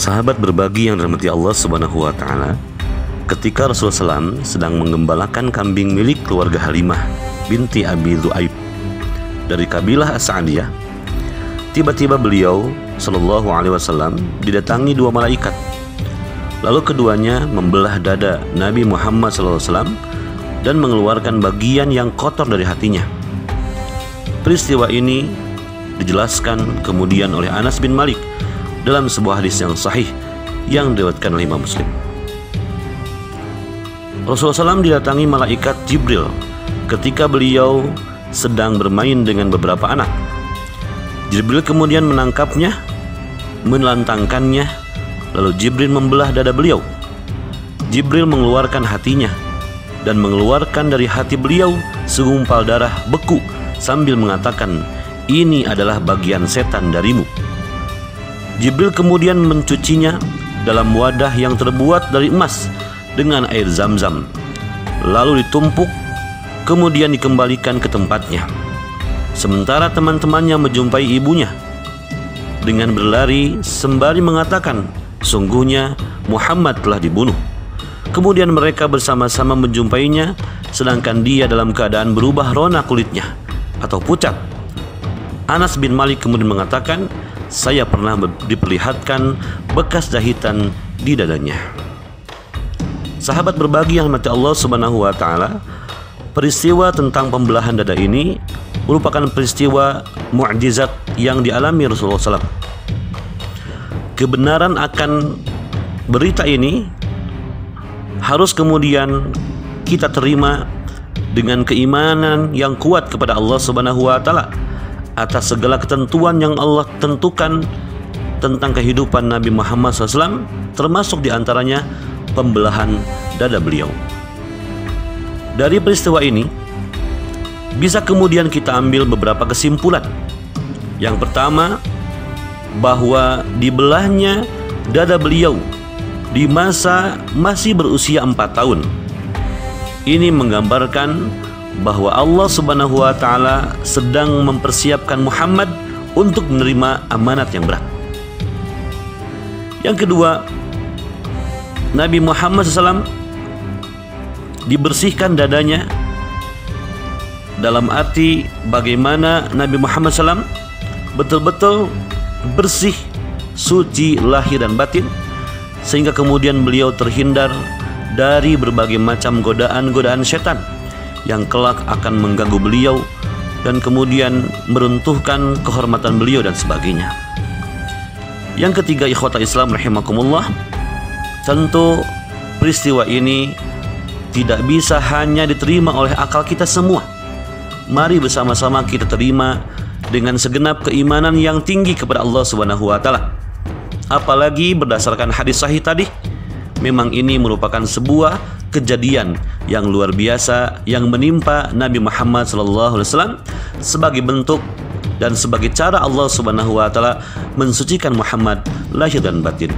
Sahabat berbagi yang dirahmati Allah Subhanahu wa taala, ketika Rasulullah SAW sedang menggembalakan kambing milik keluarga Halimah binti Abi Dzu'aib dari kabilah As-Sa'diyah, tiba-tiba beliau sallallahu alaihi wasallam didatangi dua malaikat. Lalu keduanya membelah dada Nabi Muhammad sallallahu alaihi wasallam dan mengeluarkan bagian yang kotor dari hatinya. Peristiwa ini dijelaskan kemudian oleh Anas bin Malik dalam sebuah hadis yang sahih yang diriwayatkan oleh Imam Muslim. Rasulullah SAW didatangi malaikat Jibril ketika beliau sedang bermain dengan beberapa anak. Jibril kemudian menangkapnya, melantangkannya, lalu Jibril membelah dada beliau. Jibril mengeluarkan hatinya dan mengeluarkan dari hati beliau segumpal darah beku sambil mengatakan, "Ini adalah bagian setan darimu." Jibril kemudian mencucinya dalam wadah yang terbuat dari emas dengan air zam-zam, lalu ditumpuk, kemudian dikembalikan ke tempatnya. Sementara teman-temannya menjumpai ibunya dengan berlari sembari mengatakan, "Sungguhnya Muhammad telah dibunuh." Kemudian mereka bersama-sama menjumpainya, sedangkan dia dalam keadaan berubah rona kulitnya atau pucat. Anas bin Malik kemudian mengatakan, "Saya pernah diperlihatkan bekas jahitan di dadanya." Sahabat berbagi yang dirahmati Allah Subhanahu wa taala, peristiwa tentang pembelahan dada ini merupakan peristiwa mukjizat yang dialami Rasulullah SAW. Kebenaran akan berita ini harus kemudian kita terima dengan keimanan yang kuat kepada Allah Subhanahu wa taala atas segala ketentuan yang Allah tentukan tentang kehidupan Nabi Muhammad SAW, termasuk diantaranya pembelahan dada beliau. Dari peristiwa ini bisa kemudian kita ambil beberapa kesimpulan. Yang pertama, bahwa dibelahnya dada beliau di masa masih berusia 4 tahun. Ini menggambarkan bahwa Allah Subhanahu wa taala sedang mempersiapkan Muhammad untuk menerima amanat yang berat. Yang kedua, Nabi Muhammad SAW dibersihkan dadanya, dalam arti bagaimana Nabi Muhammad SAW betul-betul bersih, suci lahir dan batin, sehingga kemudian beliau terhindar dari berbagai macam godaan-godaan setan yang kelak akan mengganggu beliau dan kemudian meruntuhkan kehormatan beliau dan sebagainya. Yang ketiga, ikhwata Islam rahimakumullah, tentu peristiwa ini tidak bisa hanya diterima oleh akal kita semua. Mari bersama-sama kita terima dengan segenap keimanan yang tinggi kepada Allah Subhanahu wa taala. Apalagi berdasarkan hadis sahih tadi, memang ini merupakan sebuah kejadian yang luar biasa yang menimpa Nabi Muhammad SAW sebagai bentuk dan sebagai cara Allah Subhanahu wa taala mensucikan Muhammad lahir dan batin.